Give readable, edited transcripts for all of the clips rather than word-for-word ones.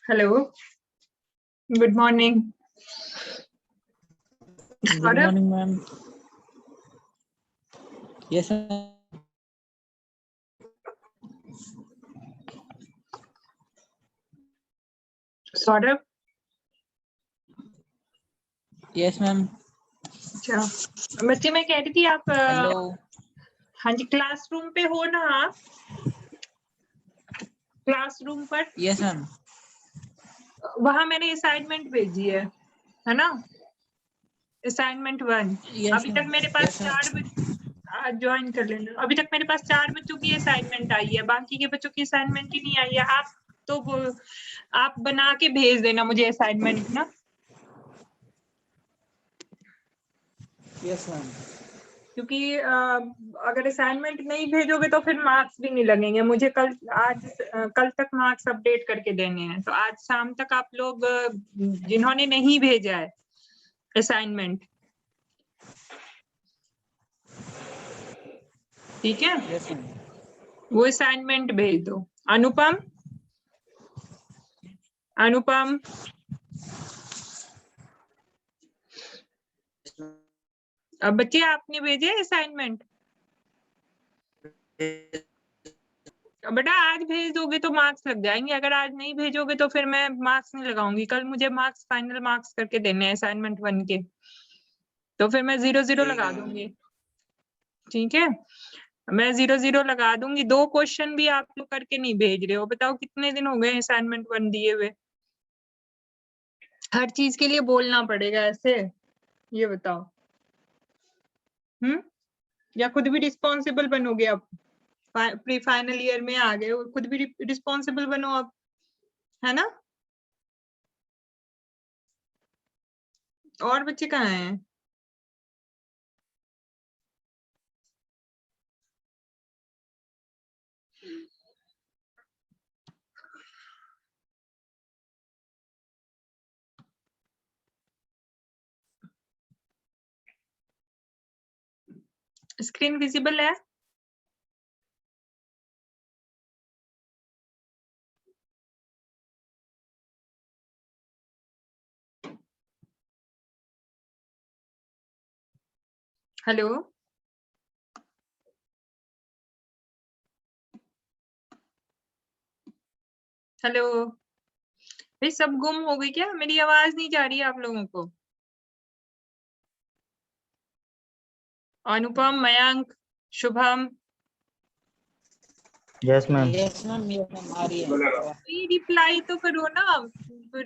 Hello. Good morning. Good morning, ma'am. Yes, ma'am. Saurabh. Yes, ma'am. अच्छा बच्चे मैं कह रही थी आप हेलो। हाँ जी क्लासरूम पे हो ना आप क्लासरूम पर यस मैम। वहां मैंने असाइनमेंट भेजी है ना असाइनमेंट 1 अभी तक मेरे पास 4 ज्वाइन कर लेना अभी तक मेरे पास 4 बच्चों की असाइनमेंट आई है बाकी के बच्चों की असाइनमेंट ही नहीं आई है आप तो आप बना के भेज देना मुझे असाइनमेंट ना यस मैम। क्योंकि अगर असाइनमेंट नहीं भेजोगे तो फिर मार्क्स भी नहीं लगेंगे मुझे कल तक मार्क्स अपडेट करके देने हैं तो आज शाम तक आप लोग जिन्होंने नहीं भेजा है असाइनमेंट ठीक है यस मैम। वो असाइनमेंट भेज दो अनुपम अब बच्चे आपने भेजे असाइनमेंट बेटा आज भेज दोगे तो मार्क्स लग जाएंगे अगर आज नहीं भेजोगे तो फिर मैं मार्क्स नहीं लगाऊंगी कल मुझे मार्क्स फाइनल मार्क्स करके देने हैं असाइनमेंट 1 के तो फिर मैं 0-0 लगा दूंगी ठीक है मैं 0-0 लगा दूंगी 2 क्वेश्चन भी आप लोग करके नहीं भेज रहे हो बताओ कितने दिन हो गए असाइनमेंट 1 दिए हुए हर चीज के लिए बोलना पड़ेगा ऐसे ये बताओ या खुद भी रिस्पॉन्सिबल बनोगे आप प्री फाइनल ईयर में आ गए और खुद भी रिस्पॉन्सिबल बनो अब है ना और बच्चे कहाँ हैं स्क्रीन विजिबल है हेलो हेलो भाई सब गुम हो गई क्या मेरी आवाज नहीं जा रही है आप लोगों को Anupam Mayank Shubham yes ma'am. Yes ma'am. आ रही है। रिप्लाई तो करो ना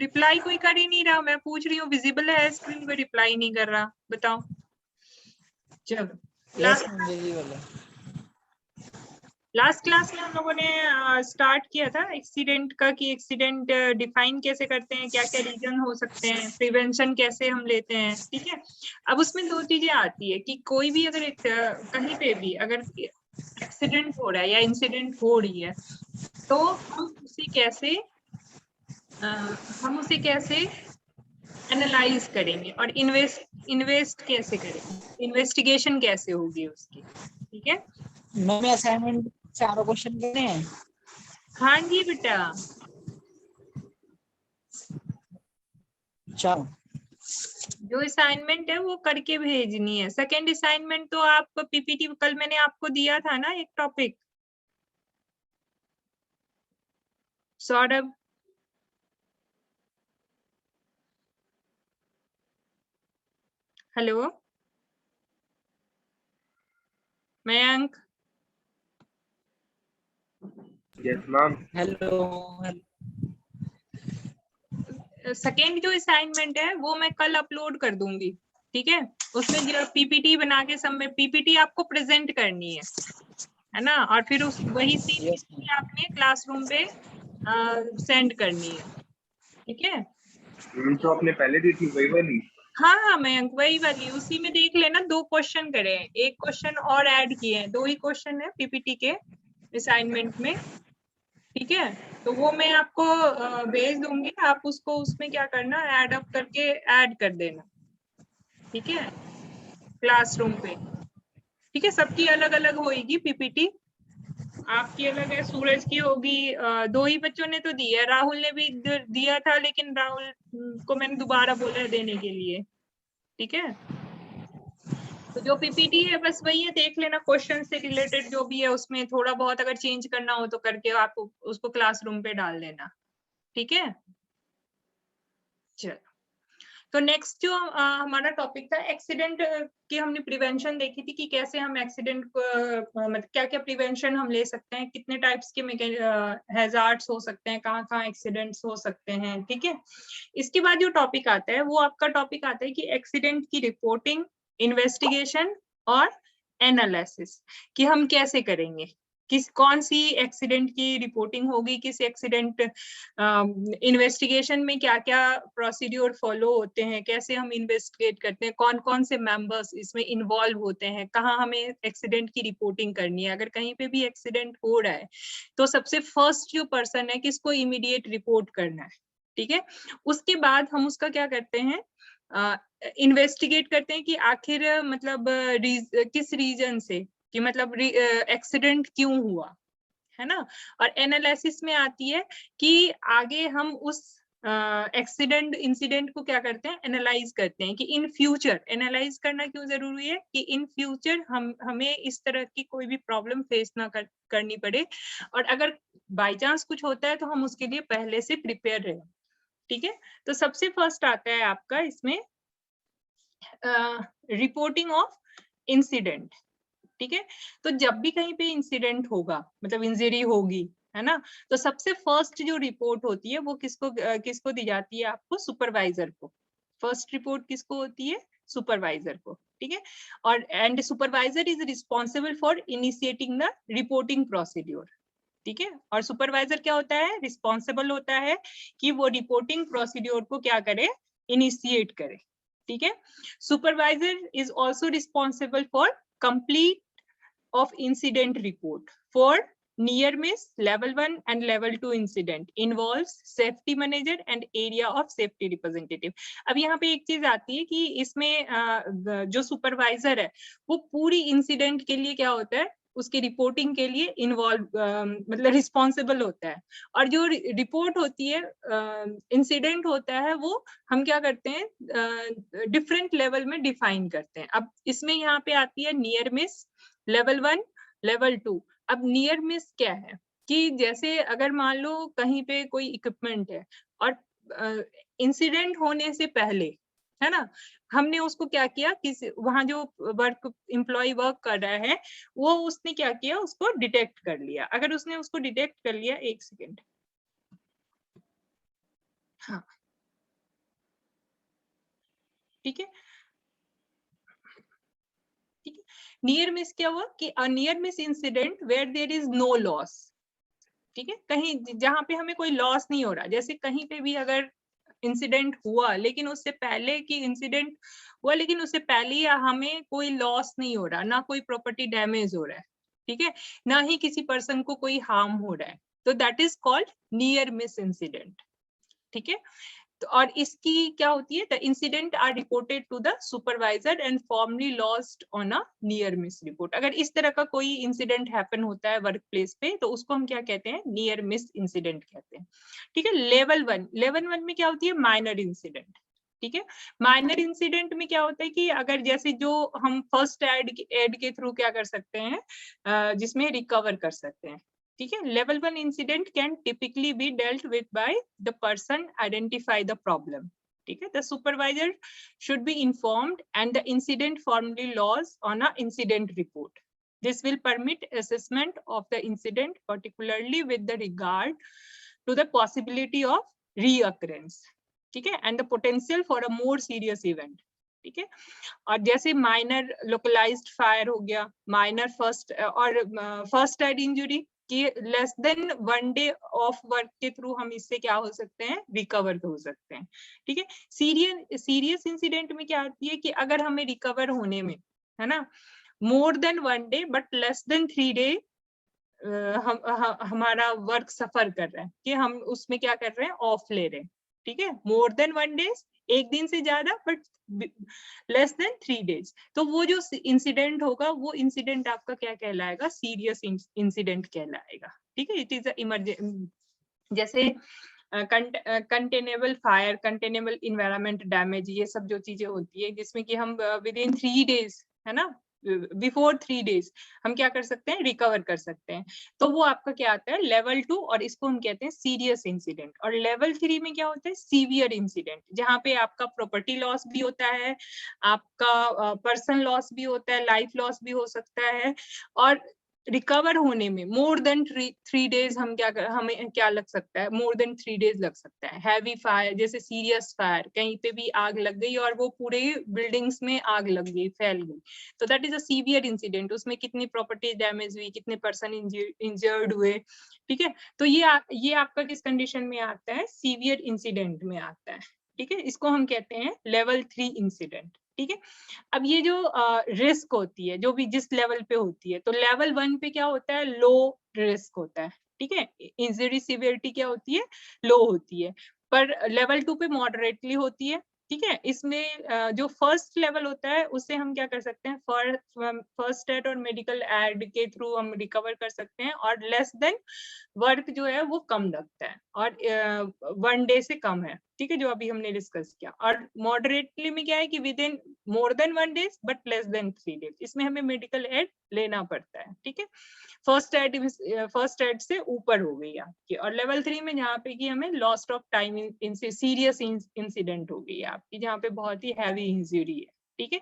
रिप्लाई कोई कर ही नहीं रहा मैं पूछ रही हूँ विजिबल है स्क्रीन पे रिप्लाई नहीं कर रहा बताओ चलो यस मैम विजिबल है। लास्ट क्लास में हम लोगों ने स्टार्ट किया था एक्सीडेंट का कि एक्सीडेंट डिफाइन कैसे करते हैं क्या क्या रीजन हो सकते हैं प्रिवेंशन कैसे हम लेते हैं ठीक है अब उसमें 2 चीजें आती है कि कोई भी अगर कहीं पे भी अगर एक्सीडेंट हो रहा है या इंसिडेंट हो रही है तो हम उसे कैसे एनालाइज करेंगे और इन्वेस्ट कैसे करेंगे इन्वेस्टिगेशन कैसे होगी उसकी ठीक है मैम असाइनमेंट चारों क्वेश्चन करने हैं। हाँ जी बेटा चार जो असाइनमेंट है वो करके भेजनी है सेकंड असाइनमेंट तो आप पीपीटी कल मैंने आपको दिया था ना एक topic Saurabh hello Mayank yes ma'am hello. Second जो असाइनमेंट है वो मैं कल अपलोड कर दूंगी ठीक है उसमें जो पीपीटी बना के सब में पीपीटी आपको प्रेजेंट करनी है ना और फिर उस वही सेम यस पीपीटी आपने क्लासरूम पे सेंड करनी है ठीक है तो आपने पहले दी थी वही वाली हाँ मयंक वही वाली उसी में देख लेना 2 क्वेश्चन करे हैं एक क्वेश्चन और ऐड किए हैं 2 ही क्वेश्चन है पीपीटी के असाइनमेंट में ठीक है तो वो मैं आपको भेज दूंगी आप उसको उसमें क्या करना ऐड अप करके ऐड कर देना ठीक है क्लासरूम पे ठीक है सबकी अलग अलग होगी पीपीटी आपकी अलग है, सूरज की होगी। दो ही बच्चों ने तो दी है, राहुल ने भी दिया था, लेकिन राहुल को मैंने दोबारा बोला है देने के लिए। ठीक है, तो जो पीपीटी है बस वही है, देख लेना, क्वेश्चन से रिलेटेड जो भी है उसमें थोड़ा बहुत अगर चेंज करना हो तो करके आप उसको क्लासरूम पे डाल देना। ठीक है, चलो। तो नेक्स्ट जो हमारा टॉपिक था एक्सीडेंट की, हमने प्रिवेंशन देखी थी कि कैसे हम एक्सीडेंट मतलब क्या क्या प्रिवेंशन हम ले सकते हैं, कितने टाइप्स के हैजार्ड्स हो सकते हैं, कहाँ कहाँ एक्सीडेंट्स हो सकते हैं। ठीक है, इसके बाद जो टॉपिक आता है वो आपका टॉपिक आता है कि एक्सीडेंट की रिपोर्टिंग, इन्वेस्टिगेशन और एनालिसिस, कि हम कैसे करेंगे, किस कौन सी एक्सीडेंट की रिपोर्टिंग होगी, किस एक्सीडेंट इन्वेस्टिगेशन में क्या क्या प्रोसीड्यूर फॉलो होते हैं, कैसे हम इन्वेस्टिगेट करते हैं, कौन कौन से मेंबर्स इसमें इन्वॉल्व होते हैं, कहाँ हमें एक्सीडेंट की रिपोर्टिंग करनी है, अगर कहीं पे भी एक्सीडेंट हो रहा है तो सबसे फर्स्ट जो पर्सन है किसको इमीडिएट रिपोर्ट करना है। ठीक है, उसके बाद हम उसका क्या करते हैं, इन्वेस्टिगेट करते हैं कि आखिर मतलब किस रीजन से, कि मतलब एक्सीडेंट क्यों हुआ, है ना। और एनालिसिस में आती है कि आगे हम उस एक्सीडेंट इंसिडेंट को क्या करते हैं, एनालाइज करते हैं कि इन फ्यूचर, एनालाइज करना क्यों जरूरी है कि इन फ्यूचर हमें इस तरह की कोई भी प्रॉब्लम फेस ना करनी पड़े, और अगर बाय चांस कुछ होता है तो हम उसके लिए पहले से प्रिपेयर रहे। ठीक है, तो सबसे फर्स्ट आता है आपका इसमें रिपोर्टिंग ऑफ इंसिडेंट। ठीक है, तो जब भी कहीं पे इंसिडेंट होगा, मतलब इंजरी होगी, है ना, तो सबसे फर्स्ट जो रिपोर्ट होती है वो किसको दी जाती है, आपको सुपरवाइजर को। फर्स्ट रिपोर्ट किसको होती है, सुपरवाइजर को। ठीक है, और and supervisor is responsible for initiating the reporting procedure. ठीक है, और सुपरवाइजर क्या होता है, रिस्पॉन्सिबल होता है कि वो रिपोर्टिंग प्रोसीड्योर को क्या करे, इनिशिएट करे। ठीक है, supervisor is also responsible for complete of incident report for near miss level 1 and level 2 incident involves safety manager and area of safety representative। अब यहाँ पे एक चीज आती है कि इसमें जो सुपरवाइजर है वो पूरी इंसिडेंट के लिए क्या होता है, उसकी रिपोर्टिंग के लिए इन्वॉल्व मतलब रिस्पॉन्सिबल होता है, और जो रिपोर्ट होती है, इंसिडेंट होता है, वो हम क्या करते हैं डिफरेंट लेवल में डिफाइन करते हैं। अब इसमें यहाँ पे आती है नियर मिस, लेवल 1, लेवल 2। अब नियर मिस क्या है कि जैसे अगर मान लो कहीं पे कोई इक्विपमेंट है और इंसिडेंट होने से पहले, है ना, हमने उसको क्या किया, किसी वहां जो एम्प्लॉय वर्क कर रहा है वो उसने क्या किया, उसको डिटेक्ट कर लिया। अगर उसने उसको डिटेक्ट कर लिया, एक सेकेंड, हाँ ठीक है, ठीक है, नियर मिस क्या हुआ कि a near miss incident where there is no loss. ठीक है, कहीं जहां पे हमें कोई लॉस नहीं हो रहा, जैसे कहीं पे भी अगर इंसिडेंट हुआ लेकिन उससे पहले की इंसिडेंट हुआ लेकिन उससे पहले हमें कोई लॉस नहीं हो रहा, ना कोई प्रॉपर्टी डैमेज हो रहा है, ठीक है, ना ही किसी पर्सन को कोई हार्म हो रहा है, तो that is called near miss incident. ठीक है, तो और इसकी क्या होती है, the incident are reported to the supervisor and formally lost on a near miss report. अगर इस तरह का कोई इंसिडेंट हैपन होता है वर्क प्लेस पे तो उसको हम क्या कहते हैं, नियर मिस इंसिडेंट कहते हैं। ठीक है, लेवल 1, लेवल 1 में क्या होती है, माइनर इंसिडेंट। ठीक है, माइनर इंसिडेंट में क्या होता है कि अगर जैसे जो हम फर्स्ट एड के थ्रू क्या कर सकते हैं, जिसमें रिकवर कर सकते हैं। ठीक है, level 1 incident can typically be dealt with by the person identify the problem. ठीक है, the supervisor should be informed and the incident formally lodged on a incident report. This will permit assessment of the incident, particularly with the regard to the possibility of reoccurrence. ठीक है, and the potential for a more serious event. ठीक है, और जैसे minor localised fire हो गया, minor first aid injury कि less than 1 day of work के थ्रू हम इससे क्या हो सकते हैं, रिकवर हो सकते हैं। ठीक है, सीरियस इंसिडेंट में क्या होती है कि अगर हमें रिकवर होने में, है ना, more than 1 day but less than 3 day हमारा वर्क सफर कर रहा है कि हम उसमें क्या कर रहे हैं, ऑफ ले रहे हैं। ठीक है, मोर देन 1 डेज एक दिन से ज्यादा बट लेस देन 3 days। तो वो जो इंसिडेंट होगा वो इंसिडेंट आपका क्या कहलाएगा, सीरियस इंसिडेंट कहलाएगा। ठीक है, इट इज अ इमरजेंसी, जैसे कंटेनेबल फायर, कंटेनेबल इन्वायरमेंट डैमेज, ये सब जो चीजें होती है जिसमें कि हम विद इन 3 days, है ना, बिफोर 3 days हम क्या कर सकते हैं, रिकवर कर सकते हैं। तो वो आपका क्या आता है, लेवल 2, और इसको हम कहते हैं सीरियस इंसिडेंट। और लेवल 3 में क्या होता है, सीवियर इंसिडेंट, जहाँ पे आपका प्रॉपर्टी लॉस भी होता है, आपका पर्सन लॉस भी होता है, लाइफ लॉस भी हो सकता है, और रिकवर होने में मोर देन 3 days हमें क्या लग सकता है, मोर देन 3 days लग सकता है। हैवी फायर, जैसे सीरियस फायर, कहीं पे भी आग लग गई और वो पूरे बिल्डिंग्स में आग लग गई, फैल गई, तो that is a severe incident. उसमें कितनी प्रॉपर्टी डैमेज हुई, कितने पर्सन इंजर्ड हुए, ठीक है। तो ये आपका किस कंडीशन में आता है, सीवियर इंसिडेंट में आता है। ठीक है, इसको हम कहते हैं लेवल 3 इंसिडेंट। ठीक है, अब ये जो रिस्क होती है, जो भी जिस लेवल पे होती है, तो लेवल 1 पे क्या होता है, लो रिस्क होता है। ठीक है, इंजरी सिवियरिटी क्या होती है, लो होती है, पर लेवल 2 पे मॉडरेटली होती है। ठीक है, इसमें जो फर्स्ट लेवल होता है उससे हम क्या कर सकते हैं, फर्स्ट एड और मेडिकल एड के थ्रू हम रिकवर कर सकते हैं, और लेस देन वर्क जो है वो कम लगता है, और 1 day से कम है। ठीक है, जो अभी हमने डिस्कस किया। और मॉडरेटली में क्या है कि with in more than 1 days but less than 3 days, इसमें हमें मेडिकल एड लेना पड़ता है। ठीक है, फर्स्ट एड से ऊपर हो गई आपकी। और लेवल 3 में जहाँ पे कि हमें लॉस ऑफ टाइम इनसे सीरियस इंसिडेंट हो गई है आपकी, जहाँ पे बहुत ही हैवी इंजरी है। ठीक है,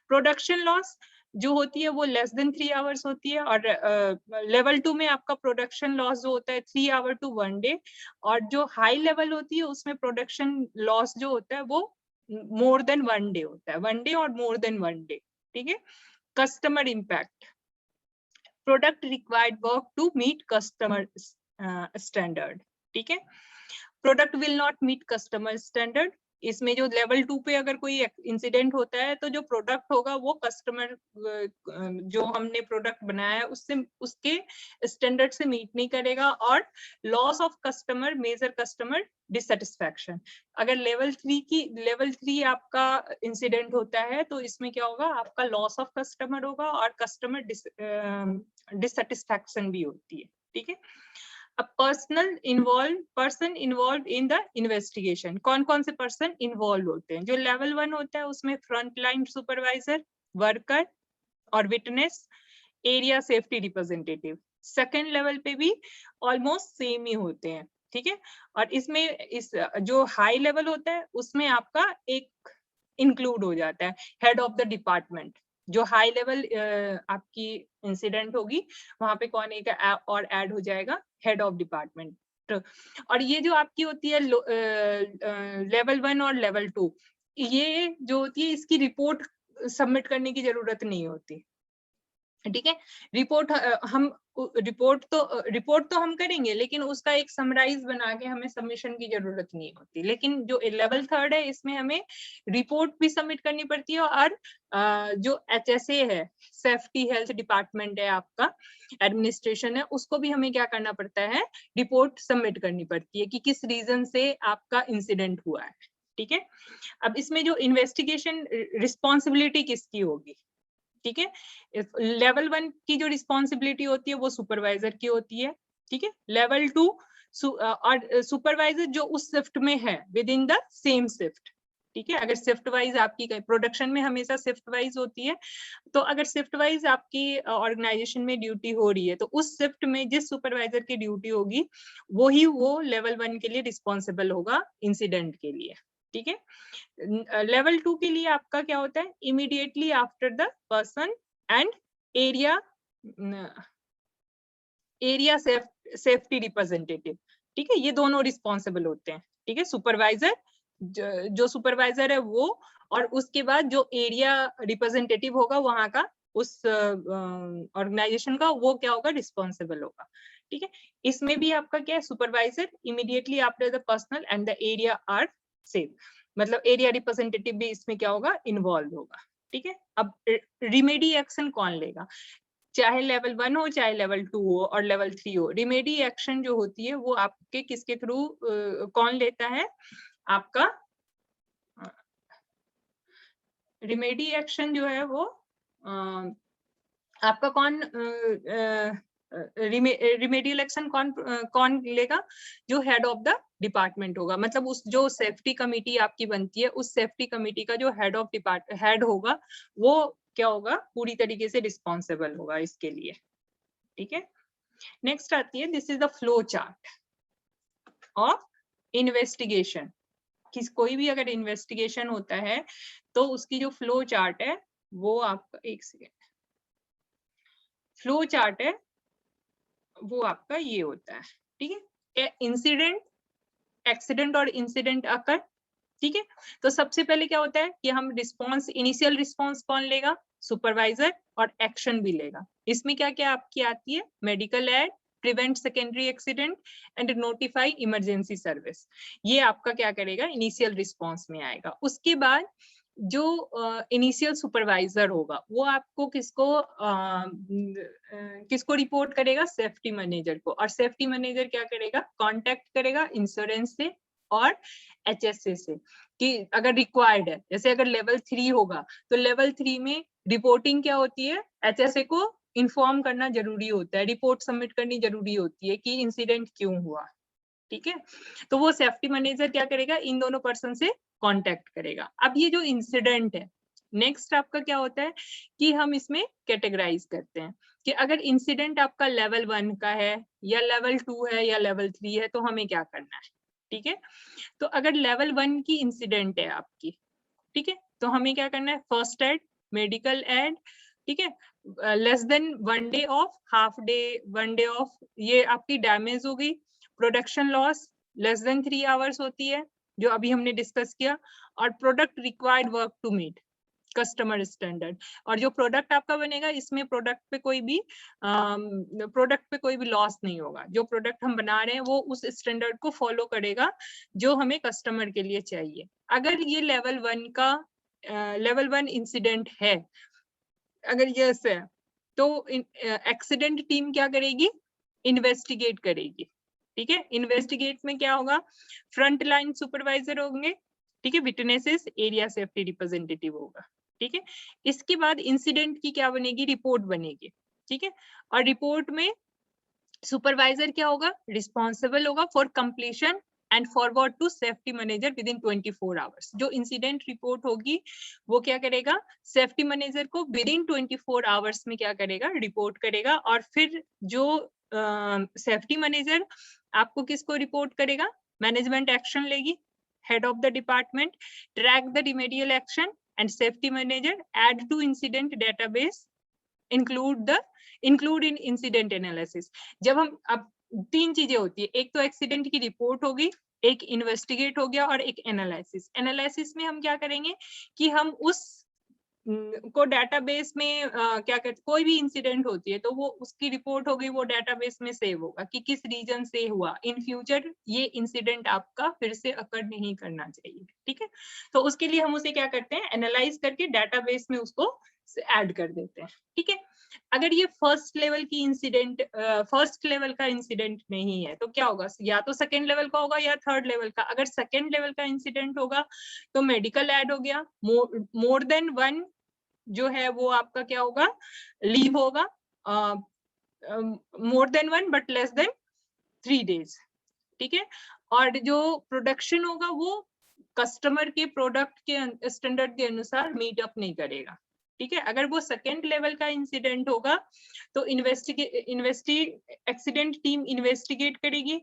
प्रोडक्शन लॉस जो होती है वो लेस देन 3 hours होती है, और लेवल 2 में आपका प्रोडक्शन लॉस जो होता है 3 hour to 1 day, और जो हाई लेवल होती है उसमें प्रोडक्शन लॉस जो होता है वो मोर देन 1 day होता है, 1 day और मोर देन 1 day। ठीक है, customer impact, product required work to meet customer standard. ठीक है, product will not meet customer standard, इसमें जो लेवल 2 पे अगर कोई इंसिडेंट होता है तो जो प्रोडक्ट होगा वो कस्टमर, जो हमने प्रोडक्ट बनाया है उससे, उसके स्टैंडर्ड से मीट नहीं करेगा, और loss of customer, major customer dissatisfaction. अगर लेवल 3 आपका इंसिडेंट होता है तो इसमें क्या होगा, आपका लॉस ऑफ कस्टमर होगा, और कस्टमर डिससेटिस्फैक्शन भी होती है। ठीक है, person involve in the investigation, कौन कौन से पर्सन इन्वॉल्व होते हैं, जो लेवल 1 होता है उसमें फ्रंट लाइन सुपरवाइजर, वर्कर और witness, area safety representative. Second level पे भी ऑलमोस्ट सेम ही होते हैं। ठीक है, और इसमें इस जो हाई लेवल होता है उसमें आपका एक इंक्लूड हो जाता है हेड ऑफ द डिपार्टमेंट। जो हाई लेवल आपकी इंसिडेंट होगी वहां पे कौन एक और ऐड हो जाएगा, हेड ऑफ डिपार्टमेंट। और ये जो आपकी होती है लेवल 1 और लेवल 2, ये जो होती है इसकी रिपोर्ट सबमिट करने की जरूरत नहीं होती। ठीक है, रिपोर्ट तो हम करेंगे, लेकिन उसका एक समराइज बना के हमें सबमिशन की जरूरत नहीं होती। लेकिन जो लेवल 3 है इसमें हमें रिपोर्ट भी सबमिट करनी पड़ती है, और जो HSA है, सेफ्टी हेल्थ डिपार्टमेंट है आपका, एडमिनिस्ट्रेशन है, उसको भी हमें क्या करना पड़ता है, रिपोर्ट सबमिट करनी पड़ती है कि किस रीजन से आपका इंसिडेंट हुआ है। ठीक है, अब इसमें जो इन्वेस्टिगेशन रिस्पॉन्सिबिलिटी किसकी होगी। ठीक है, लेवल 1 की जो रिस्पॉन्सिबिलिटी होती है वो सुपरवाइजर की होती है। ठीक है, लेवल 2 और सुपरवाइजर जो उस शिफ्ट में है with in the same shift. ठीक है, अगर शिफ्ट वाइज आपकी प्रोडक्शन में हमेशा शिफ्ट वाइज होती है, तो अगर शिफ्ट वाइज आपकी ऑर्गेनाइजेशन में ड्यूटी हो रही है तो उस शिफ्ट में जिस सुपरवाइजर की ड्यूटी होगी वो लेवल 1 के लिए रिस्पॉन्सिबल होगा इंसिडेंट के लिए। ठीक है, लेवल 2 के लिए आपका क्या होता है, immediately after the person and area safety representative. ठीक है, ये दोनों रिस्पॉन्सिबल होते हैं। ठीक है, सुपरवाइजर, जो सुपरवाइजर है वो, और उसके बाद जो एरिया रिप्रेजेंटेटिव होगा वहां का, उस ऑर्गेनाइजेशन का, वो क्या होगा, रिस्पॉन्सिबल होगा। ठीक है, इसमें भी आपका क्या है, supervisor immediately after the personal and the area are safe, मतलब एरिया रिप्रेजेंटेटिव भी इसमें क्या होगा, इन्वॉल्व होगा। ठीक है, अब रिमेडी एक्शन कौन लेगा, चाहे लेवल 1 हो, चाहे लेवल 2 हो और लेवल 3 हो, रिमेडी एक्शन जो होती है वो आपके किसके थ्रू कौन लेता है, आपका रिमेडी एक्शन जो है वो आपका कौन रिमेडियल एक्शन कौन लेगा? जो हेड ऑफ द डिपार्टमेंट होगा, मतलब उस जो सेफ्टी कमिटी आपकी बनती है उस सेफ्टी कमिटी का जो हेड होगा वो क्या होगा, पूरी तरीके से रिस्पॉन्सिबल होगा इसके लिए। ठीक है, नेक्स्ट आती है this is the flow chart of investigation. कोई भी अगर इन्वेस्टिगेशन होता है तो उसकी जो फ्लो चार्ट है वो आपका, एक सेकेंड, फ्लो चार्ट है वो आपका ये होता है। ठीक है, इंसिडेंट, एक्सीडेंट और इंसिडेंट अकर। ठीक है, तो सबसे पहले क्या होता है कि हम रिस्पॉन्स, इनिशियल रिस्पॉन्स कौन लेगा? सुपरवाइजर, और एक्शन भी लेगा। इसमें क्या क्या आपकी आती है? Medical aid, prevent secondary accident and notify emergency service. ये आपका क्या करेगा? इनिशियल रिस्पॉन्स में आएगा। उसके बाद जो इनिशियल सुपरवाइजर होगा वो आपको किसको रिपोर्ट करेगा? सेफ्टी मैनेजर को। और सेफ्टी मैनेजर क्या करेगा? कांटेक्ट करेगा इंश्योरेंस से और HSA से कि अगर रिक्वायर्ड है, जैसे अगर लेवल 3 होगा तो लेवल 3 में रिपोर्टिंग क्या होती है? HSA को इन्फॉर्म करना जरूरी होता है, रिपोर्ट सबमिट करनी जरूरी होती है कि इंसिडेंट क्यों हुआ। ठीक है, तो वो सेफ्टी मैनेजर क्या करेगा? इन दोनों पर्सन से कांटेक्ट करेगा। अब ये जो इंसिडेंट है, नेक्स्ट आपका क्या होता है कि हम इसमें कैटेगराइज करते हैं कि अगर इंसिडेंट आपका लेवल 1 का है या लेवल 2 है या लेवल 3 है तो हमें क्या करना है। ठीक है, तो अगर लेवल 1 की इंसिडेंट है आपकी, ठीक है, तो हमें क्या करना है? फर्स्ट एड, मेडिकल एड, ठीक है, less than 1 day off, half day, 1 day off, ये आपकी डैमेज हो गई। Production loss less than 3 hours होती है, जो अभी हमने डिस्कस किया। और product required work to meet customer standard. और जो प्रोडक्ट आपका बनेगा इसमें प्रोडक्ट पे कोई भी लॉस नहीं होगा। जो प्रोडक्ट हम बना रहे हैं वो उस स्टैंडर्ड को फॉलो करेगा जो हमें कस्टमर के लिए चाहिए। अगर ये लेवल 1 इंसिडेंट है, अगर यस है, तो एक्सीडेंट टीम क्या करेगी? इन्वेस्टिगेट करेगी। ठीक है, इन्वेस्टिगेट में क्या होगा? फ्रंट लाइन सुपरवाइजर होंगे, ठीक है, विटनेसेस, एरिया सेफ्टी रिप्रेजेंटेटिव होगा। ठीक है, इसके बाद इंसिडेंट की क्या बनेगी? रिपोर्ट बनेगी। ठीक है, और रिपोर्ट में सुपरवाइजर क्या होगा? रिस्पॉन्सिबल होगा for completion and forward to safety manager within 24 hours. जो इंसिडेंट रिपोर्ट होगी वो क्या करेगा? सेफ्टी मैनेजर को विद इन 24 आवर्स में क्या करेगा? रिपोर्ट करेगा। और फिर जो सेफ्टी मैनेजर आपको किसको रिपोर्ट करेगा? मैनेजमेंट एक्शन लेगी, head of the department, track the remedial action and safety manager add to incident database, include in incident analysis. जब हम, अब 3 चीजें होती है, एक तो एक्सीडेंट की रिपोर्ट होगी, एक इन्वेस्टिगेट हो गया, और एक एनालिसिस। एनालिसिस में हम क्या करेंगे कि हम उस को डेटाबेस में क्या कहते, कोई भी इंसिडेंट होती है तो वो उसकी रिपोर्ट होगी, वो डेटाबेस में सेव होगा कि किस रीजन से हुआ। इन फ्यूचर ये इंसिडेंट आपका फिर से अकर नहीं करना चाहिए। ठीक है, तो उसके लिए हम उसे क्या करते हैं? एनालाइज करके डेटाबेस में उसको ऐड कर देते हैं। ठीक है, अगर ये फर्स्ट लेवल का इंसिडेंट नहीं है तो क्या होगा? या तो सेकेंड लेवल का होगा या थर्ड लेवल का। अगर सेकेंड लेवल का इंसिडेंट होगा तो मेडिकल ऐड हो गया, मोर देन 1 जो है वो आपका क्या होगा? लीव होगा, more than 1 but less than 3 days। ठीक है, और जो प्रोडक्शन होगा वो कस्टमर के प्रोडक्ट के स्टैंडर्ड के अनुसार मीट अप नहीं करेगा। ठीक है, अगर वो सेकेंड लेवल का इंसिडेंट होगा तो एक्सीडेंट टीम इन्वेस्टिगेट करेगी,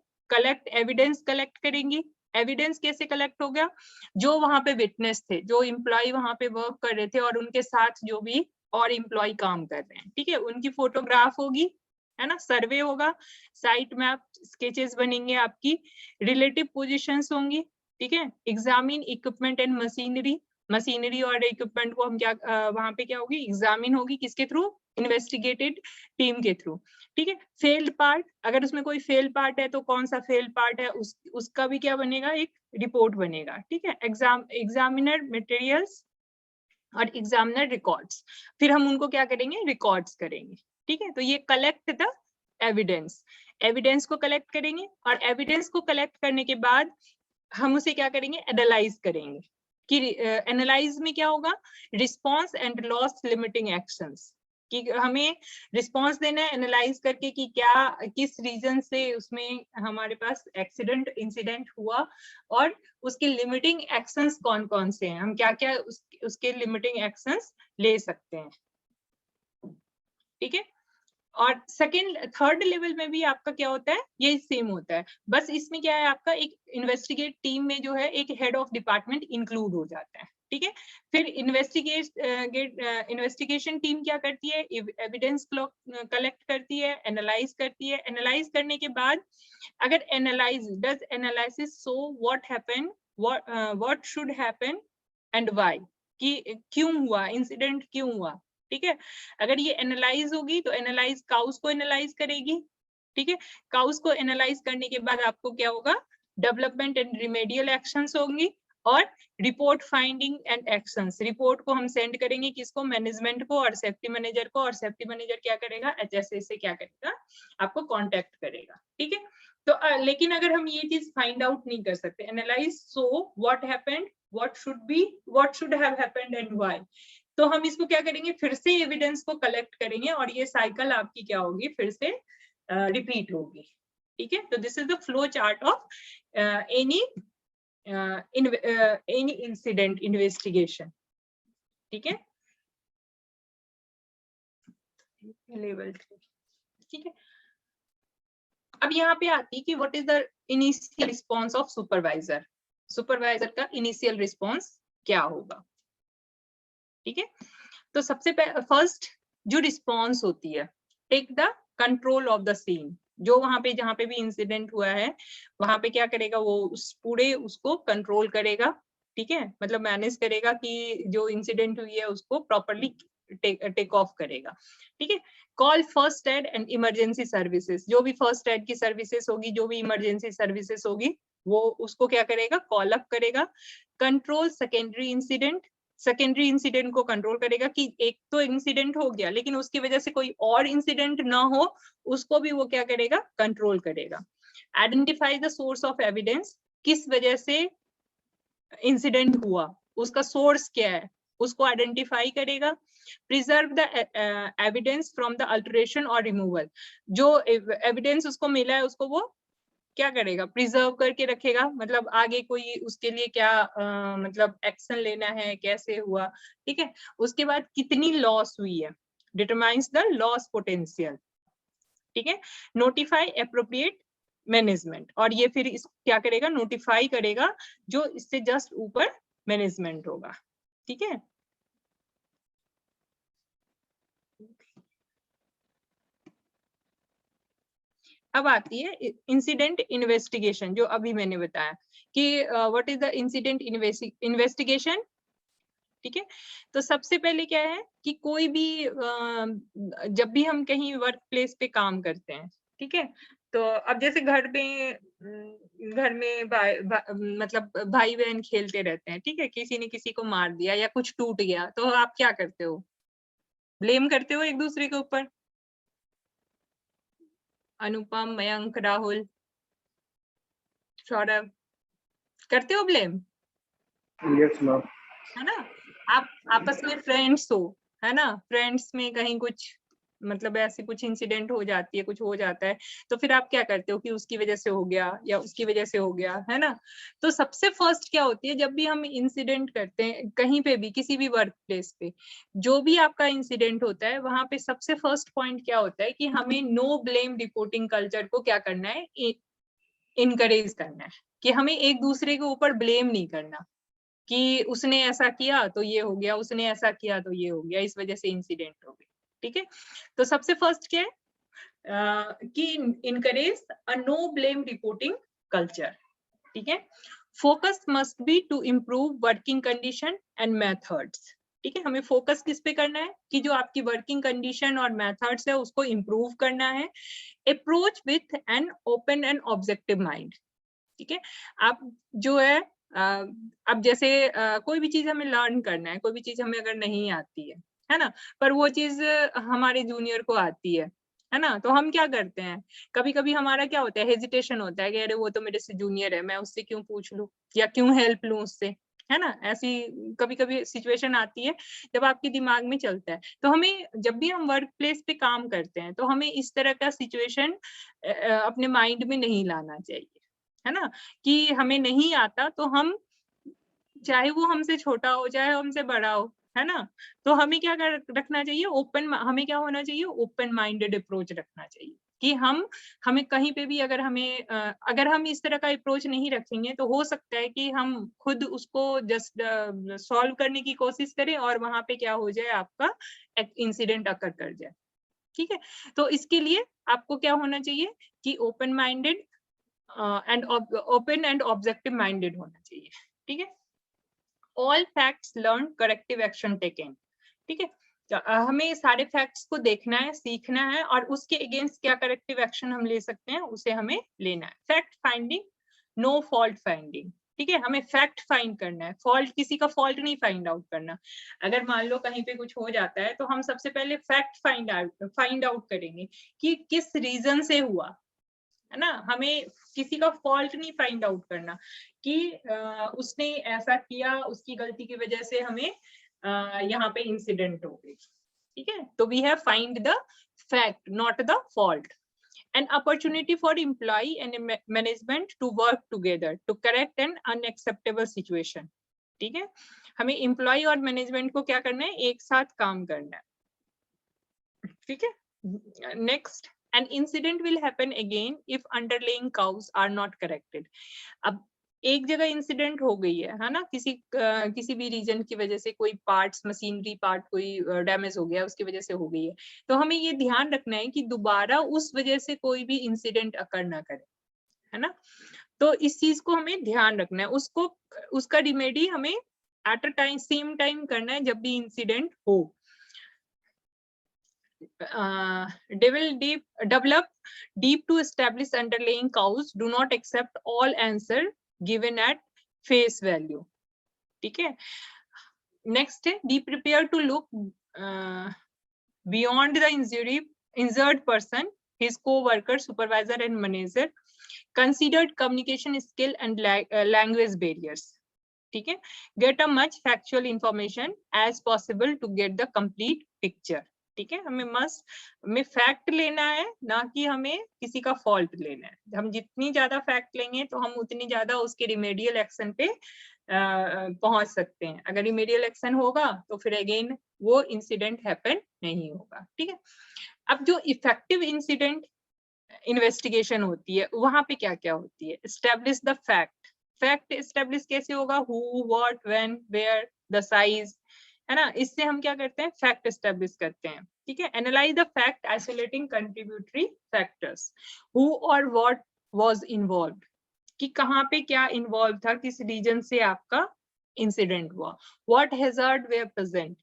एविडेंस कलेक्ट करेंगी। एविडेंस कैसे कलेक्ट हो गया? जो वहां पे विटनेस थे, जो एम्प्लॉय वहां पे वर्क कर रहे थे और उनके साथ जो भी और एम्प्लॉय काम कर रहे हैं, ठीक है, उनकी फोटोग्राफ होगी, है ना, सर्वे होगा, साइट मैप, स्केचेस बनेंगे आपकी, रिलेटिव पोजीशंस होंगी। ठीक है, एग्जामिन इक्विपमेंट एंड मशीनरी और इक्विपमेंट को हम क्या वहां पे क्या होगी? एग्जामिन होगी, किसके थ्रू? इन्वेस्टिगेटेड टीम के थ्रू। ठीक है, फेल्ड पार्ट, अगर उसमें कोई फेल पार्ट है तो कौन सा फेल पार्ट है उसका भी क्या बनेगा? एक रिपोर्ट बनेगा। ठीक है, एग्जामिनर मटेरियल्स और एग्जामिनर रिकॉर्ड्स, फिर हम उनको क्या करेंगे? रिकॉर्ड्स करेंगे। ठीक है, तो ये कलेक्ट द एविडेंस को कलेक्ट करेंगे, और एविडेंस को कलेक्ट करने के बाद हम उसे क्या करेंगे? एनालाइज करेंगे। कि एनालाइज में क्या होगा, response and loss limiting actions, कि हमें रिस्पॉन्स देना है एनालाइज करके कि क्या किस रीजन से उसमें हमारे पास एक्सीडेंट इंसिडेंट हुआ और उसके लिमिटिंग एक्शंस कौन कौन से हैं, हम क्या क्या उसके लिमिटिंग एक्शंस ले सकते हैं। ठीक है, और थर्ड लेवल में भी आपका क्या होता है, ये सेम होता है, बस इसमें क्या है, आपका एक इन्वेस्टिगेट टीम में जो है एक हेड ऑफ डिपार्टमेंट इंक्लूड हो जाता है। ठीक है, फिर इन्वेस्टिगेशन टीम क्या करती है, एविडेंस कलेक्ट करती है, एनालाइज करती है, एनालाइज करने के बाद अगर analysis so what happened, what should happen and why, कि क्यों हुआ इंसिडेंट, क्यों हुआ। ठीक है, अगर ये एनालाइज होगी तो एनालाइज काउस को एनालाइज करेगी। ठीक है, काउस को एनालाइज करने के बाद आपको क्या होगा, डेवलपमेंट एंड रिमेडियल एक्शंस होंगी और report finding and actions, report को हम सेंड करेंगे किसको, मैनेजमेंट को और सेफ्टी मैनेजर को, और सेफ्टी मैनेजर क्या करेगा, HSA से क्या करेगा, आपको कांटेक्ट करेगा। ठीक है, तो लेकिन अगर हम ये चीज फाइंड आउट नहीं कर सकते, analyse so what happened, what should have happened and why, तो हम इसको क्या करेंगे, फिर से एविडेंस को कलेक्ट करेंगे और ये साइकिल आपकी क्या होगी, फिर से रिपीट होगी। ठीक है, तो this is the flow chart of any incident investigation. ठीक है, लेवल 3। ठीक है, अब यहाँ पे आती है कि what is the initial response of supervisor, supervisor का इनिशियल रिस्पॉन्स क्या होगा। ठीक है, तो सबसे फर्स्ट जो रिस्पॉन्स होती है, take the control of the scene, जो वहां पे जहां पे भी इंसिडेंट हुआ है वहां पे क्या करेगा, वो उस पूरे उसको कंट्रोल करेगा। ठीक है, मतलब मैनेज करेगा कि जो इंसिडेंट हुई है उसको प्रॉपरली टेक ऑफ करेगा। ठीक है, call first aid and emergency services, जो भी फर्स्ट एड की सर्विसेज होगी, जो भी इमरजेंसी सर्विसेज होगी, वो उसको क्या करेगा, कॉल अप करेगा। Control secondary incident, secondary incident को कंट्रोल करेगा कि एक तो इंसिडेंट हो गया लेकिन उसकी वजह से कोई और इंसिडेंट ना हो, उसको भी वो क्या करेगा, कंट्रोल करेगा। Identify the source of evidence, किस वजह से इंसिडेंट हुआ, उसका सोर्स क्या है, उसको आइडेंटिफाई करेगा। Preserve the evidence from the alteration और रिमूवल, जो एविडेंस उसको मिला है उसको वो क्या करेगा, प्रिजर्व करके रखेगा, मतलब आगे कोई उसके लिए क्या मतलब एक्शन लेना है, कैसे हुआ। ठीक है, उसके बाद कितनी लॉस हुई है, डिटरमाइंस द लॉस पोटेंशियल। ठीक है, नोटिफाई एप्रोप्रिएट मैनेजमेंट, और ये फिर इस क्या करेगा, नोटिफाई करेगा जो इससे जस्ट ऊपर मैनेजमेंट होगा। ठीक है, अब आती है इंसिडेंट इन्वेस्टिगेशन, जो अभी मैंने बताया कि what is the incident investigation. ठीक है, तो सबसे पहले क्या है कि कोई भी जब भी हम कहीं वर्क प्लेस पे काम करते हैं, ठीक है, तो अब जैसे घर में मतलब भाई बहन खेलते रहते हैं, ठीक है, किसी ने किसी को मार दिया या कुछ टूट गया, तो आप क्या करते हो, ब्लेम करते हो एक दूसरे के ऊपर। अनुपम, मयंक, राहुल, सौरभ, करते हो ब्लेम, यस मैम। है ना। आप आपस में फ्रेंड्स हो, है ना, फ्रेंड्स में कहीं कुछ मतलब ऐसी कुछ इंसिडेंट हो जाती है, कुछ हो जाता है, तो फिर आप क्या करते हो कि उसकी वजह से हो गया या उसकी वजह से हो गया, है ना। तो सबसे फर्स्ट क्या होती है, जब भी हम इंसिडेंट करते हैं कहीं पे भी, किसी भी वर्क प्लेस पे, जो भी आपका इंसिडेंट होता है, वहां पे सबसे फर्स्ट पॉइंट क्या होता है कि हमें नो ब्लेम रिपोर्टिंग कल्चर को क्या करना है, इनकरेज करना है, कि हमें एक दूसरे के ऊपर ब्लेम नहीं करना कि उसने ऐसा किया तो ये हो गया, उसने ऐसा किया तो ये हो गया, इस वजह से इंसिडेंट हो गया। ठीक है, तो सबसे फर्स्ट क्या है कि encourage a no blame reporting culture. ठीक है, focus must be to improve working condition and methods. ठीक है, हमें फोकस किस पे करना है कि जो आपकी वर्किंग कंडीशन और मेथड्स है उसको इम्प्रूव करना है। Approach with an open and objective mind. ठीक है, आप जो है अब जैसे कोई भी चीज हमें लर्न करना है, कोई भी चीज हमें अगर नहीं आती है ना, पर वो चीज हमारे जूनियर को आती है ना, तो हम क्या करते हैं, कभी कभी हमारा क्या होता है, हेजिटेशन होता है कि अरे वो तो मेरे से जूनियर है, मैं उससे क्यों पूछ लूं या क्यों हेल्प लूं उससे, है ना। ऐसी कभी कभी सिचुएशन आती है जब आपके दिमाग में चलता है। तो हमें जब भी हम वर्क प्लेस पे काम करते हैं तो हमें इस तरह का सिचुएशन अपने माइंड में नहीं लाना चाहिए, है ना। कि हमें नहीं आता तो हम, चाहे वो हमसे छोटा हो चाहे हमसे बड़ा हो, है ना, तो हमें क्या रखना चाहिए, हमें क्या होना चाहिए, ओपन माइंडेड अप्रोच रखना चाहिए। कि हमें कहीं पे भी अगर अगर हम इस तरह का अप्रोच नहीं रखेंगे तो हो सकता है कि हम खुद उसको जस्ट सॉल्व करने की कोशिश करें और वहां पे क्या हो जाए, आपका इंसिडेंट अकर कर जाए। ठीक है, तो इसके लिए आपको क्या होना चाहिए कि open minded and open and objective minded होना चाहिए। ठीक है, all facts learn, corrective action taken. ठीक है, हमें सारे फैक्ट्स को देखना है, सीखना है और उसके अगेंस्ट क्या करेक्टिव एक्शन हम ले सकते हैं उसे हमें लेना है। Fact finding, no fault finding. ठीक है, हमें फैक्ट फाइंड करना है, फॉल्ट, किसी का फॉल्ट नहीं फाइंड आउट करना। अगर मान लो कहीं पे कुछ हो जाता है तो हम सबसे पहले फैक्ट फाइंड आउट करेंगे कि किस रीजन से हुआ, है ना। हमें किसी का फॉल्ट नहीं फाइंड आउट करना कि उसने ऐसा किया, उसकी गलती की वजह से हमें यहाँ पे इंसिडेंट हो गई। ठीक है, तो we have find the fact not the fault. An opportunity for employee and management to work together to correct an unacceptable situation. ठीक है, हमें एम्प्लॉय और मैनेजमेंट को क्या करना है, एक साथ काम करना है। ठीक है, next, an incident will happen again if underlying causes are not corrected. अब एक जगह इंसिडेंट हो गई है ना, किसी भी रीजन की वजह से कोई पार्ट्स, मशीनरी पार्ट कोई डैमेज हो गया, उसकी वजह से हो गई है, तो हमें ये ध्यान रखना है कि दोबारा उस वजह से कोई भी इंसिडेंट अकर ना करे, है ना। तो इस चीज को हमें ध्यान रखना है, उसका रिमेडी हमें at a time, same time करना है जब भी इंसिडेंट हो। Develop deep to establish underlying cause. Do not accept all answer given at face value. ठीक है, next है be prepared to look beyond the injured person, his co-worker, supervisor and manager. Considered communication skill and language barriers. ठीक है, get a much factual information as possible to get the complete picture. ठीक है, हमें fact लेना है, ना कि हमें किसी का फॉल्ट लेना है। हम जितनी ज्यादा फैक्ट लेंगे तो हम उतनी ज्यादा उसके रिमेडियल एक्शन पे पहुंच सकते हैं। अगर रिमेडियल एक्शन होगा तो फिर अगेन वो इंसिडेंट हैपन नहीं होगा। ठीक है, अब जो इफेक्टिव इंसिडेंट इन्वेस्टिगेशन होती है वहां पे क्या क्या होती है, establish the fact. Fact establish कैसे होगा, who, what, when, where, the size, है ना। इससे हम क्या करते हैं, फैक्ट एस्टेब्लिश करते हैं। ठीक है, analyse the fact isolating contributory factors, who और व्हाट वाज इन्वॉल्व्ड, कि कहाँ पे क्या इन्वॉल्व था, किस रीजन से आपका इंसिडेंट हुआ, व्हाट हैजार्ड वेयर प्रेजेंट।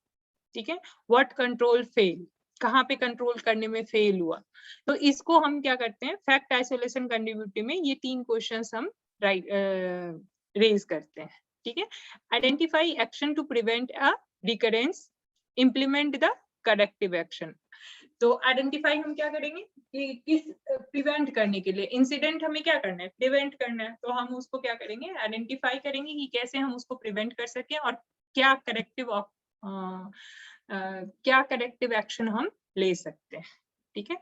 ठीक है, व्हाट कंट्रोल फेल, कहाँ पे कंट्रोल करने में फेल हुआ। तो इसको हम क्या करते हैं, फैक्ट आइसोलेशन कंट्रीब्यूटरी में ये 3 क्वेश्चंस हम रेज करते हैं। ठीक है, identify action to prevent a recurrence, implement the corrective action. तो आइडेंटिफाई हम क्या करेंगे कि किस प्रिवेंट करने के लिए, इंसिडेंट हमें क्या करना है, प्रिवेंट करना है, तो हम उसको क्या करेंगे, आइडेंटिफाई करेंगे कि कैसे हम उसको प्रिवेंट कर सकें और क्या करेक्टिव एक्शन हम ले सकते हैं। ठीक है,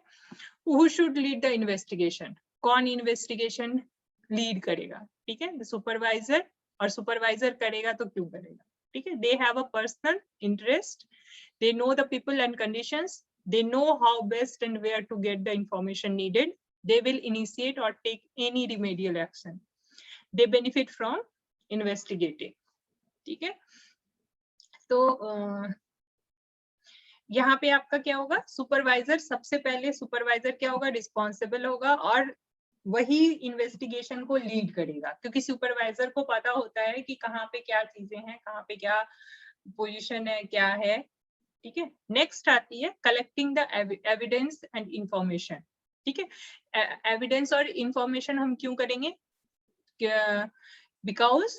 who should lead the investigation, कौन इन्वेस्टिगेशन लीड करेगा। ठीक है, सुपरवाइजर, और सुपरवाइजर करेगा तो क्यों करेगा। ठीक है, they have a personal interest, they know the people and conditions, they know how best and where to get the information needed, they will initiate or take any remedial action, they benefit from investigating. ठीक है, तो यहाँ पे आपका क्या होगा, supervisor, सबसे पहले सुपरवाइजर क्या होगा, रिस्पॉन्सिबल होगा और वही इन्वेस्टिगेशन को लीड करेगा, क्योंकि सुपरवाइजर को पता होता है कि कहाँ पे क्या चीजें हैं, कहाँ पे क्या पोजीशन है, क्या है। ठीक है, नेक्स्ट आती है collecting the evidence and information. ठीक है, एविडेंस और इंफॉर्मेशन हम क्यों करेंगे, बिकॉज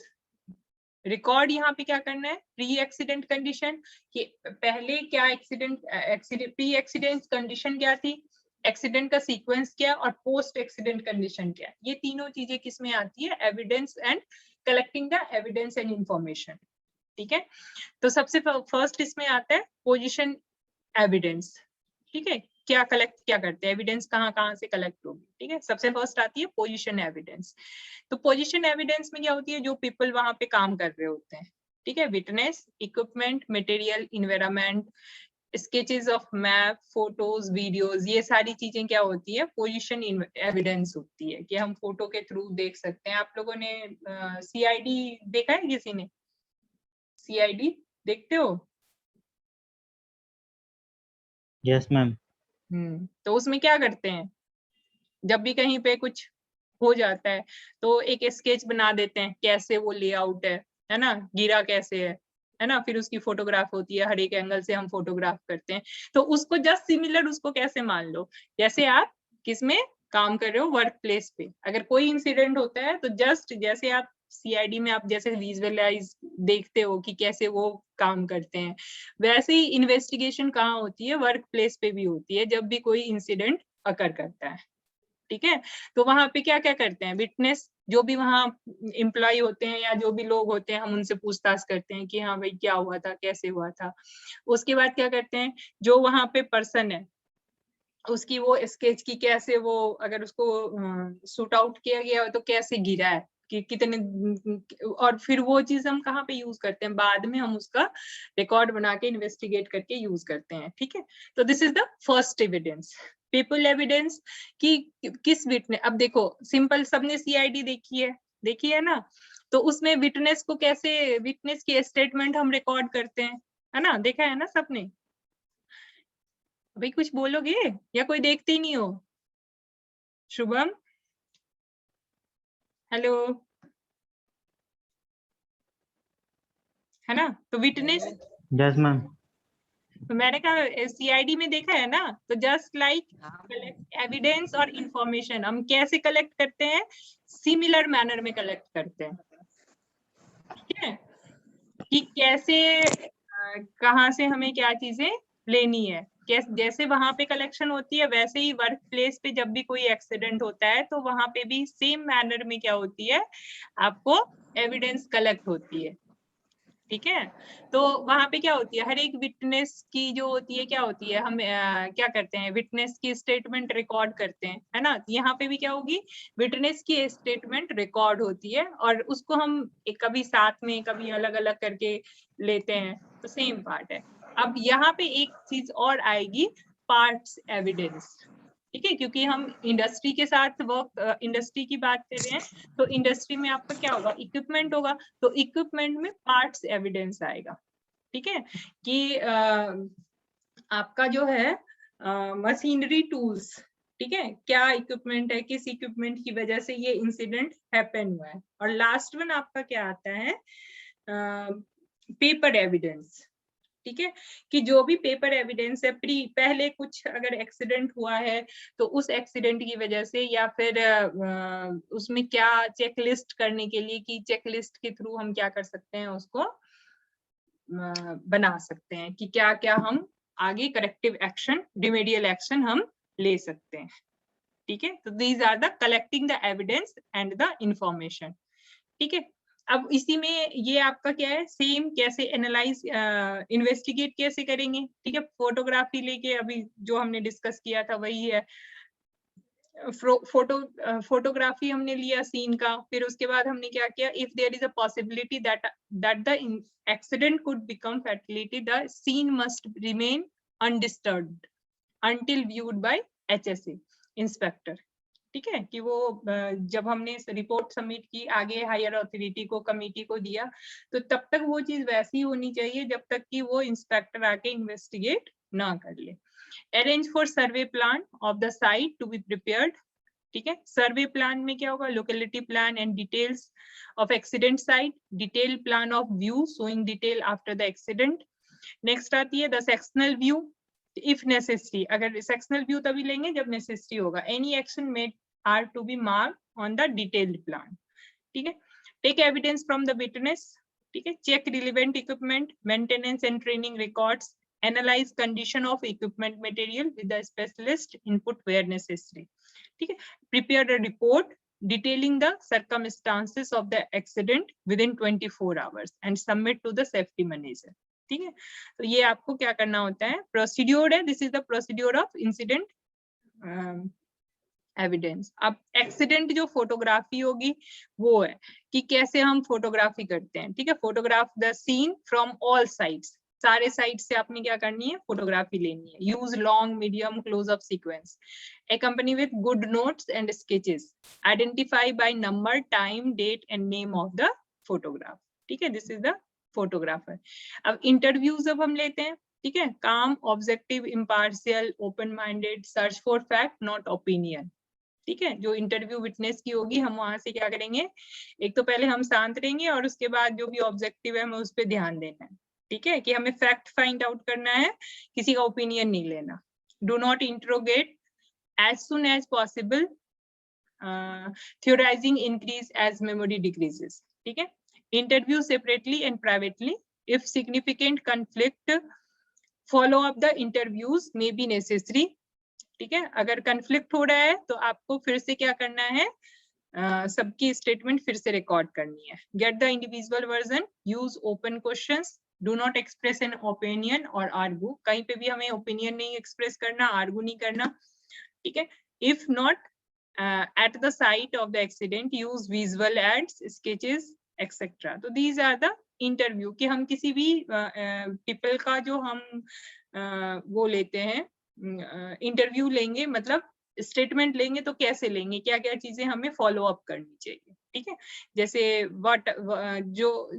रिकॉर्ड यहाँ पे क्या करना है, प्री एक्सीडेंट कंडीशन, कि पहले क्या एक्सीडेंट प्री एक्सीडेंट कंडीशन क्या थी, एक्सीडेंट का सीक्वेंस क्या है और पोस्ट एक्सीडेंट कंडीशन क्या है। ये तीनों चीजें किस में आती है, evidence and collecting the evidence and information. ठीक है, तो सबसे फर्स्ट इसमें आता है पोजीशन एविडेंस। ठीक है, क्या कलेक्ट क्या करते हैं, एविडेंस कहाँ से कलेक्ट होगी। ठीक है, सबसे फर्स्ट आती है पोजीशन एविडेंस। तो पोजीशन एविडेंस में क्या होती है, जो पीपल वहां पे काम कर रहे होते हैं। ठीक है, witness, equipment, material, environment, sketches of map, photos, videos, ये सारी चीजें क्या होती है, पोजीशन एविडेंस होती है कि हम फोटो के थ्रू देख सकते हैं। आप लोगों ने सीआईडी देखा है, किसी ने सीआईडी देखते हो? Yes ma'am. तो उसमें क्या करते हैं, जब भी कहीं पे कुछ हो जाता है तो एक स्केच बना देते हैं कैसे वो लेआउट है ना, गिरा कैसे है ना, फिर उसकी फोटोग्राफ होती है, हर एक एंगल से हम फोटोग्राफ करते हैं। तो उसको जस्ट सिमिलर उसको कैसे मान लो, जैसे आप किसमें काम कर रहे हो, वर्क प्लेस पे अगर कोई इंसिडेंट होता है तो जस्ट जैसे आप सीआईडी में आप जैसे विजुअलाइज देखते हो कि कैसे वो काम करते हैं, वैसे ही इन्वेस्टिगेशन कहाँ होती है, वर्क प्लेस पे भी होती है, जब भी कोई इंसिडेंट अकर करता है। ठीक है, तो वहां पे क्या क्या करते हैं, विटनेस, जो भी वहाँ एम्प्लॉय होते हैं या जो भी लोग होते हैं, हम उनसे पूछताछ करते हैं कि हाँ भाई क्या हुआ था, कैसे हुआ था। उसके बाद क्या करते हैं, जो वहां पे पर्सन है उसकी वो स्केच की कैसे वो, अगर उसको शूट आउट किया गया हो तो कैसे गिरा है, कि कितने, और फिर वो चीज हम कहाँ पे यूज करते हैं, बाद में हम उसका रिकॉर्ड बना के इन्वेस्टिगेट करके यूज करते हैं। ठीक है, तो this is the first evidence. People evidence कि किस विटनेस, अब देखो सिंपल, सबने सीआईडी देखी है ना, तो उसमें विटनेस को कैसे, विटनेस की स्टेटमेंट हम रिकॉर्ड करते हैं, है ना, देखा है ना सबने। भाई कुछ बोलोगे या कोई देखते ही नहीं हो? शुभम, हेलो, है ना, तो विटनेस, यस मैम। तो मैंने कहा सीआईडी में देखा है ना, तो जस्ट लाइक कलेक्ट एविडेंस और इंफॉर्मेशन, हम कैसे कलेक्ट करते हैं, सिमिलर मैनर में कलेक्ट करते हैं। ठीक है, कि कैसे कहाँ से हमें क्या चीजें लेनी है, जैसे वहां पे कलेक्शन होती है वैसे ही वर्क प्लेस पे जब भी कोई एक्सीडेंट होता है तो वहां पे भी सेम मैनर में क्या होती है, आपको एविडेंस कलेक्ट होती है। ठीक है, तो वहां पे क्या होती है, हर एक विटनेस की जो होती है क्या होती है, हम क्या करते हैं, विटनेस की स्टेटमेंट रिकॉर्ड करते हैं, है ना, यहाँ पे भी क्या होगी, विटनेस की स्टेटमेंट रिकॉर्ड होती है और उसको हम कभी साथ में कभी अलग अलग करके लेते हैं, तो सेम पार्ट है। अब यहाँ पे एक चीज और आएगी, पार्ट्स एविडेंस। ठीक है, क्योंकि हम इंडस्ट्री के साथ वर्क, इंडस्ट्री की बात कर रहे हैं, तो इंडस्ट्री में आपका क्या होगा, इक्विपमेंट होगा, तो इक्विपमेंट में पार्ट्स एविडेंस आएगा। ठीक है, कि आपका जो है मशीनरी टूल्स, ठीक है, क्या इक्विपमेंट है, किस इक्विपमेंट की वजह से ये इंसिडेंट हैपन हुआ है। और लास्ट वन आपका क्या आता है, पेपर एविडेंस। ठीक है, कि जो भी पेपर एविडेंस है, पहले कुछ अगर एक्सीडेंट हुआ है तो उस एक्सीडेंट की वजह से, या फिर उसमें क्या चेकलिस्ट करने के लिए, कि चेकलिस्ट के थ्रू हम क्या कर सकते हैं, उसको बना सकते हैं कि क्या क्या हम आगे करेक्टिव एक्शन, रिमेडियल एक्शन हम ले सकते हैं। ठीक है, तो these are the collecting the evidence and the information. ठीक है, अब इसी में ये आपका क्या है, सेम कैसे एनालाइज, इन्वेस्टिगेट कैसे करेंगे। ठीक है, फोटोग्राफी लेके अभी जो हमने डिस्कस किया था वही है, फोटोग्राफी हमने लिया सीन का, फिर उसके बाद हमने क्या किया, if there is a possibility that the accident could become fatality, the scene must remain undisturbed until viewed by HSA inspector. ठीक है, कि वो जब हमने रिपोर्ट सबमिट की आगे हायर अथॉरिटी को, कमिटी को दिया, तो तब तक वो चीज वैसी होनी चाहिए जब तक कि वो इंस्पेक्टर आके इन्वेस्टिगेट ना कर ले। Arrange for survey plan of the site to be prepared. ठीक है, सर्वे प्लान में क्या होगा, locality plan and details of accident site, detail plan of view showing detail after the accident. Next आती है the sectional view, if necessary, अगर sectional view तभी लेंगे जब नेसेसरी होगा, any action made are to be marked on the detailed plan. ठीक है, take evidence from the witness. ठीक है, check relevant equipment, maintenance and training records, analyse condition of equipment material with the specialist input where necessary, ठीक है। Prepare a report detailing the circumstances of the accident within 24 hours and submit to the safety manager, ठीक है। तो ये आपको क्या करना होता है, प्रोसीड्योर है, this is the procedure of incident evidence. अब एक्सीडेंट जो फोटोग्राफी होगी वो है कि कैसे हम फोटोग्राफी करते हैं, ठीक है। Photograph the scene from all sides, सारे साइड से आपने क्या करनी है, फोटोग्राफी लेनी है। Use long medium close up sequence, accompany with good notes and sketches, identify by number, time, date and name of the photograph, ठीक है। This is the photographer. अब इंटरव्यूज अब हम लेते हैं, ठीक है। काम, objective, impartial, open minded, search for fact not opinion, ठीक है। जो इंटरव्यू विटनेस की होगी हम वहां से क्या करेंगे, एक तो पहले हम शांत रहेंगे और उसके बाद जो भी ऑब्जेक्टिव है हमें उस पर ध्यान देना है, ठीक है, कि हमें फैक्ट फाइंड आउट करना है, किसी का ओपिनियन नहीं लेना। Do not interrogate as soon as possible, theorizing increase as memory decreases, ठीक है। Interview separately and privately, if significant conflict, follow up the interviews may be necessary, ठीक है। अगर conflict हो रहा है तो आपको फिर से क्या करना है, सबकी स्टेटमेंट फिर से रिकॉर्ड करनी है। Get the individual version, use open questions, do not express an opinion or argue, कहीं पे भी हमें ओपिनियन नहीं एक्सप्रेस करना, आर्गू नहीं करना, ठीक है। If not at the site of the accident, use visual aids, sketches, etc. तो these are the interview कि हम किसी भी people का जो हम वो लेते हैं, इंटरव्यू लेंगे, मतलब स्टेटमेंट लेंगे तो कैसे लेंगे, क्या क्या चीजें हमें फॉलो अप करनी चाहिए, ठीक है। जैसे व्हाट, जो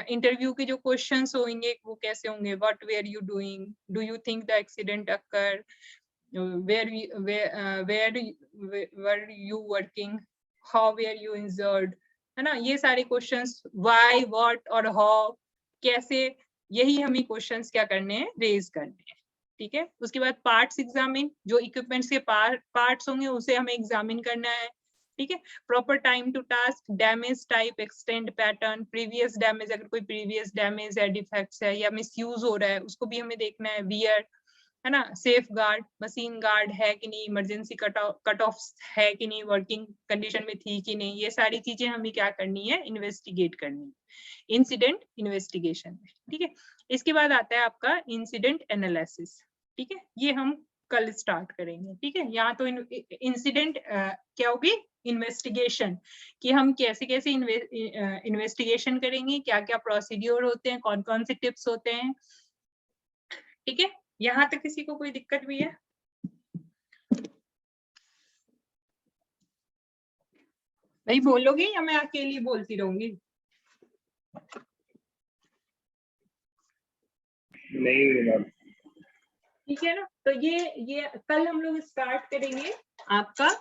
इंटरव्यू के जो क्वेश्चंस होंगे वो कैसे होंगे, what were you doing, do you think the accident occur, where were you working, how were you injured, है ना। ये सारे क्वेश्चंस, why, what और how, कैसे, यही हमें क्वेश्चंस क्या करने हैं, रेज करने हैं, ठीक है। उसके बाद पार्ट्स एग्जामिन, जो इक्विपमेंट्स के पार्ट्स होंगे उसे हमें एग्जामिन करना है, ठीक है। Proper time to task, damage type, extend pattern, previous damage, अगर कोई प्रीवियस डैमेज है, डिफेक्ट्स है या मिसयूज हो रहा है उसको भी हमें देखना है। वियर, है ना, सेफ गार्ड, मशीन गार्ड है कि नहीं, इमरजेंसी कट ऑफ है कि नहीं, वर्किंग कंडीशन में थी कि नहीं, ये सारी चीजें हमें क्या करनी है, इन्वेस्टिगेट करनी है इंसिडेंट इन्वेस्टिगेशन में, ठीक है। इसके बाद आता है आपका इंसिडेंट एनालिसिस, ठीक है। ये हम कल स्टार्ट करेंगे, ठीक है। यहाँ तो इंसिडेंट क्या होगी, इन्वेस्टिगेशन, कि हम कैसे कैसे इन्वेस्टिगेशन करेंगे, क्या क्या प्रोसीड्योर होते हैं, कौन कौन से टिप्स होते हैं, ठीक है। यहाँ तक किसी को कोई दिक्कत भी है? भाई बोलोगे या मैं अकेली बोलती रहूंगी? नहीं मैम। ठीक है ना। तो ये कल हम लोग स्टार्ट करेंगे आपका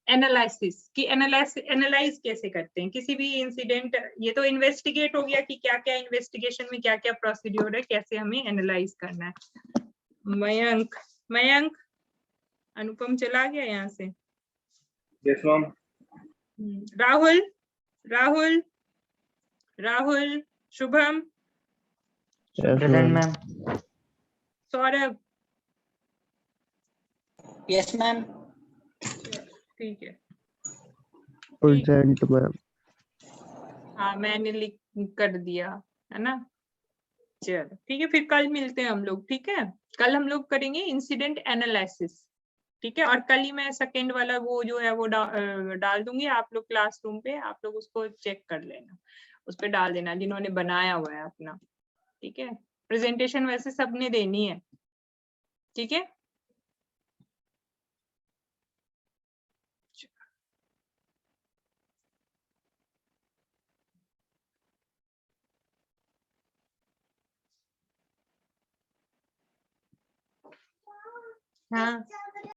एनालिसिस, कि एनालाइज कैसे करते हैं किसी भी इंसिडेंट। ये तो इन्वेस्टिगेट हो गया कि क्या क्या इन्वेस्टिगेशन में क्या क्या प्रोसीड्योर है, कैसे हमें एनालाइज करना है। मयंक, अनुपम चला गया यहाँ से। Yes ma'am. Rahul, Shubham, present ma'am. Saurabh, yes ma'am. ठीक है। Present ma'am. हाँ मैंने लिख कर दिया है ना। चलो ठीक है, फिर कल मिलते हैं हम लोग, ठीक है। कल हम लोग करेंगे इंसिडेंट एनालिसिस, ठीक है। और कल ही मैं सेकेंड वाला वो जो है वो डाल दूंगी, आप लोग क्लासरूम पे आप लोग उसको चेक कर लेना, उस पर डाल देना जिन्होंने बनाया हुआ है अपना, ठीक है। प्रेजेंटेशन वैसे सबने देनी है, ठीक है। हाँ